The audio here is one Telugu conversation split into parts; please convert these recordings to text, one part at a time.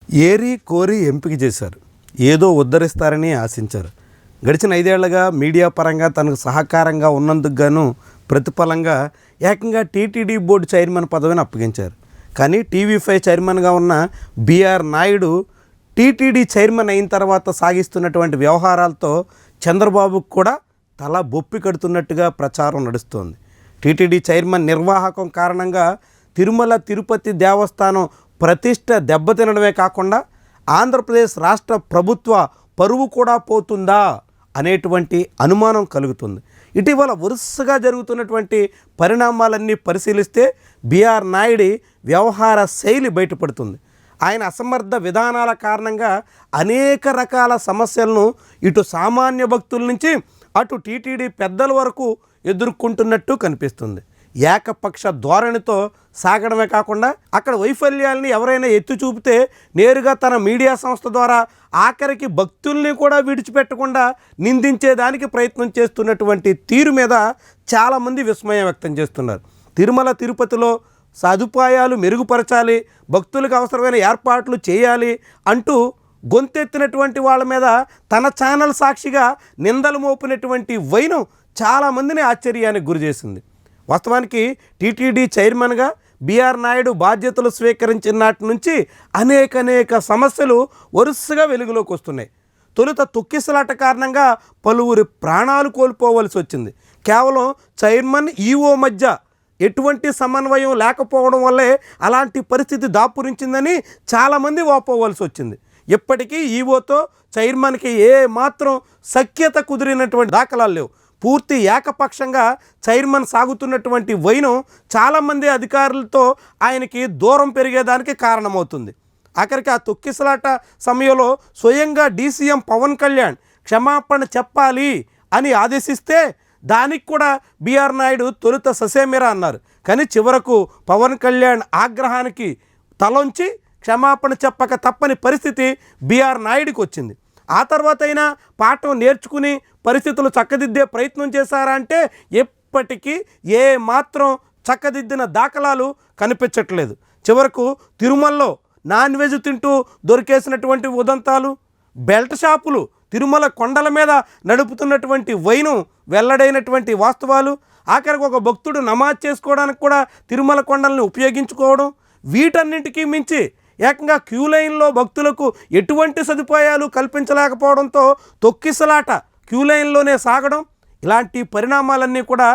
ఏరి కోరి ఎంపిక చేశారు. ఏదో ఉద్ధరిస్తారని ఆశించారు. గడిచిన 5 ఏళ్లుగా మీడియా పరంగా తనకు సహకారంగా ఉన్నందుకు గాను ప్రతిఫలంగా ఏకంగా టీటీడీ బోర్డు చైర్మన్ పదవిని అప్పగించారు. కానీ టీవీ5 చైర్మన్గా ఉన్న బిఆర్ నాయుడు టీటీడీ చైర్మన్ అయిన తర్వాత సాగిస్తున్నటువంటి వ్యవహారాలతో చంద్రబాబుకు కూడా తల బొప్పి కడుతున్నట్టుగా ప్రచారం నడుస్తోంది. టీటీడీ చైర్మన్ నిర్వాహకం కారణంగా తిరుమల తిరుపతి దేవస్థానం ప్రతిష్ట దెబ్బతినడమే కాకుండా ఆంధ్రప్రదేశ్ రాష్ట్ర ప్రభుత్వ పరువు కూడా పోతుందా అనేటువంటి అనుమానం కలుగుతుంది. ఇటీవల వరుసగా జరుగుతున్నటువంటి పరిణామాలన్నీ పరిశీలిస్తే బిఆర్ నాయుడి వ్యవహార శైలి బయటపడుతుంది. ఆయన అసమర్థ విధానాల కారణంగా అనేక రకాల సమస్యలను ఇటు సామాన్య భక్తుల నుంచి అటు టీటీడీ పెద్దల వరకు ఎదుర్కొంటున్నట్టు కనిపిస్తుంది. ఏకపక్ష ధోరణితో సాగడమే కాకుండా అక్కడ వైఫల్యాలని ఎవరైనా ఎత్తి చూపితే నేరుగా తన మీడియా సంస్థ ద్వారా ఆఖరికి భక్తుల్ని కూడా విడిచిపెట్టకుండా నిందించేదానికి ప్రయత్నం చేస్తున్నటువంటి తీరు మీద చాలామంది విస్మయం వ్యక్తం చేస్తున్నారు. తిరుమల తిరుపతిలో సదుపాయాలు మెరుగుపరచాలి, భక్తులకు అవసరమైన ఏర్పాట్లు చేయాలి అంటూ గొంతెత్తినటువంటి వాళ్ళ మీద తన ఛానల్ సాక్షిగా నిందలు మోపినటువంటి వైనం చాలామందిని ఆశ్చర్యానికి గురి చేసింది. వాస్తవానికి టీటీడీ చైర్మన్గా బిఆర్ నాయుడు బాధ్యతలు స్వీకరించిన నాటి నుంచి అనేక సమస్యలు వరుసగా వెలుగులోకి వస్తున్నాయి. తొలుత తొక్కిసలాట కారణంగా పలువురి ప్రాణాలు కోల్పోవలసి వచ్చింది. కేవలం చైర్మన్ ఈఓ మధ్య ఎటువంటి సమన్వయం లేకపోవడం వల్లే అలాంటి పరిస్థితి దాపురించిందని చాలామంది వాపోవలసి వచ్చింది. ఇప్పటికీ ఈఓతో చైర్మన్కి ఏ మాత్రం సఖ్యత కుదిరినటువంటి దాఖలాలు లేవు. పూర్తి ఏకపక్షంగా చైర్మన్ సాగుతున్నటువంటి వైనం చాలామంది అధికారులతో ఆయనకి దూరం పెరిగేదానికి కారణమవుతుంది. ఆఖరికి ఆ తొక్కిసలాట సమయంలో స్వయంగా డీసీఎం పవన్ కళ్యాణ్ క్షమాపణ చెప్పాలి అని ఆదేశిస్తే దానికి కూడా బిఆర్ నాయుడు తొలుత ససేమిరా అన్నారు. కానీ చివరకు పవన్ కళ్యాణ్ ఆగ్రహానికి తలొంచి క్షమాపణ చెప్పక తప్పని పరిస్థితి బిఆర్ నాయుడికి వచ్చింది. ఆ తర్వాత అయినా పాఠం నేర్చుకుని పరిస్థితులు చక్కదిద్దే ప్రయత్నం చేశారా అంటే ఎప్పటికీ ఏ మాత్రం చక్కదిద్దిన దాఖలాలు కనిపించట్లేదు. చివరకు తిరుమలలో నాన్ వెజ్ తింటూ దొరికేసినటువంటి ఉదంతాలు, బెల్ట్ షాపులు తిరుమల కొండల మీద నడుపుతున్నటువంటి వైనం వెల్లడైనటువంటి వాస్తవాలు, ఆఖరికి ఒక భక్తుడు నమాజ్ చేసుకోవడానికి కూడా తిరుమల కొండల్ని ఉపయోగించుకోవడం, వీటన్నింటికీ మించి ఏకంగా క్యూ లైన్లో భక్తులకు ఎటువంటి సదుపాయాలు కల్పించలేకపోవడంతో తొక్కిసలాట క్యూ లైన్లోనే సాగడం, ఇలాంటి పరిణామాలన్నీ కూడా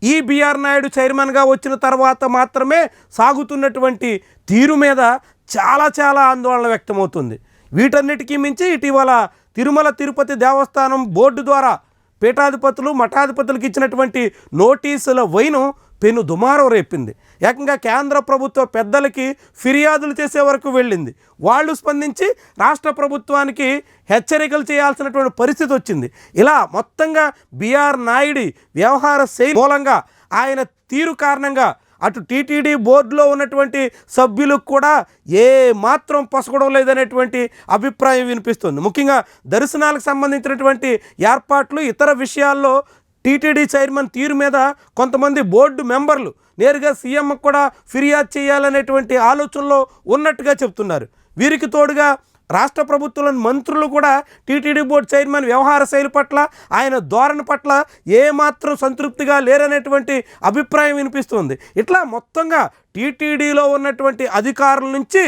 ఈ బిఆర్ నాయుడు చైర్మన్గా వచ్చిన తర్వాత మాత్రమే సాగుతున్నటువంటి తీరు మీద చాలా ఆందోళన వ్యక్తమవుతుంది. వీటన్నిటికీ మించి ఇటీవల తిరుమల తిరుపతి దేవస్థానం బోర్డు ద్వారా పీఠాధిపతులు మఠాధిపతులకు ఇచ్చినటువంటి నోటీసుల వైనం పెను దుమారం రేపింది. ఏకంగా కేంద్ర ప్రభుత్వ పెద్దలకి ఫిర్యాదులు చేసే వరకు వెళ్ళింది. వాళ్ళు స్పందించి రాష్ట్ర ప్రభుత్వానికి హెచ్చరికలు చేయాల్సినటువంటి పరిస్థితి వచ్చింది. ఇలా మొత్తంగా బిఆర్ నాయుడి వ్యవహార శైలి మూలంగా ఆయన తీరు కారణంగా అటు టీటీడీ బోర్డులో ఉన్నటువంటి సభ్యులకు కూడా ఏ మాత్రం పొసగడం లేదనేటువంటి అభిప్రాయం వినిపిస్తుంది. ముఖ్యంగా దర్శనాలకు సంబంధించినటువంటి ఏర్పాట్లు ఇతర విషయాల్లో టీటీడీ చైర్మన్ తీరు మీద కొంతమంది బోర్డు మెంబర్లు నేరుగా సీఎంకు కూడా ఫిర్యాదు చేయాలనేటువంటి ఆలోచనలో ఉన్నట్టుగా చెప్తున్నారు. వీరికి తోడుగా రాష్ట్ర ప్రభుత్వంలోని మంత్రులు కూడా టీటీడీ బోర్డు చైర్మన్ వ్యవహార శైలి పట్ల, ఆయన ధోరణి పట్ల ఏమాత్రం సంతృప్తిగా లేరనేటువంటి అభిప్రాయం వినిపిస్తుంది. ఇట్లా మొత్తంగా టీటీడీలో ఉన్నటువంటి అధికారుల నుంచి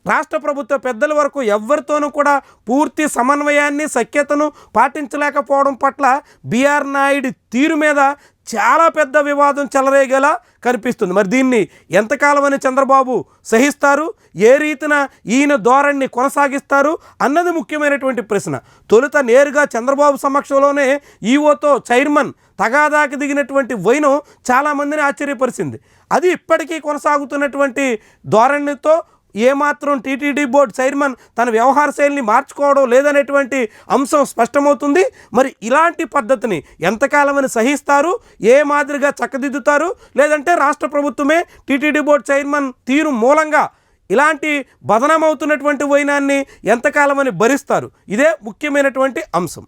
రాష్ట్ర ప్రభుత్వ పెద్దల వరకు ఎవరితోనూ కూడా పూర్తి సమన్వయాన్ని సఖ్యతను పాటించలేకపోవడం పట్ల బిఆర్ నాయుడు తీరు మీద చాలా పెద్ద వివాదం చెలరేగేలా కనిపిస్తుంది. మరి దీన్ని ఎంతకాలమని చంద్రబాబు సహిస్తారు, ఏ రీతిన ఈయన ధోరణిని కొనసాగిస్తారు అన్నది ముఖ్యమైనటువంటి ప్రశ్న. తొలుత నేరుగా చంద్రబాబు సమక్షంలోనే ఈఓతో చైర్మన్ తగాదాకి దిగినటువంటి వైనం చాలామందిని ఆశ్చర్యపరిచింది. అది ఇప్పటికీ కొనసాగుతున్నటువంటి ధోరణితో ఏమాత్రం టీటీడీ బోర్డు చైర్మన్ తన వ్యవహార శైలిని మార్చుకోవడం లేదనేటువంటి అంశం స్పష్టమవుతుంది. మరి ఇలాంటి పద్ధతిని ఎంతకాలమని సహిస్తారు, ఏ మాదిరిగా చక్కదిద్దుతారు, లేదంటే రాష్ట్ర ప్రభుత్వమే టీటీడీ బోర్డు చైర్మన్ తీరు మూలంగా ఇలాంటి బదనామవుతున్నటువంటి వైనాన్ని ఎంతకాలమని భరిస్తారు? ఇదే ముఖ్యమైనటువంటి అంశం.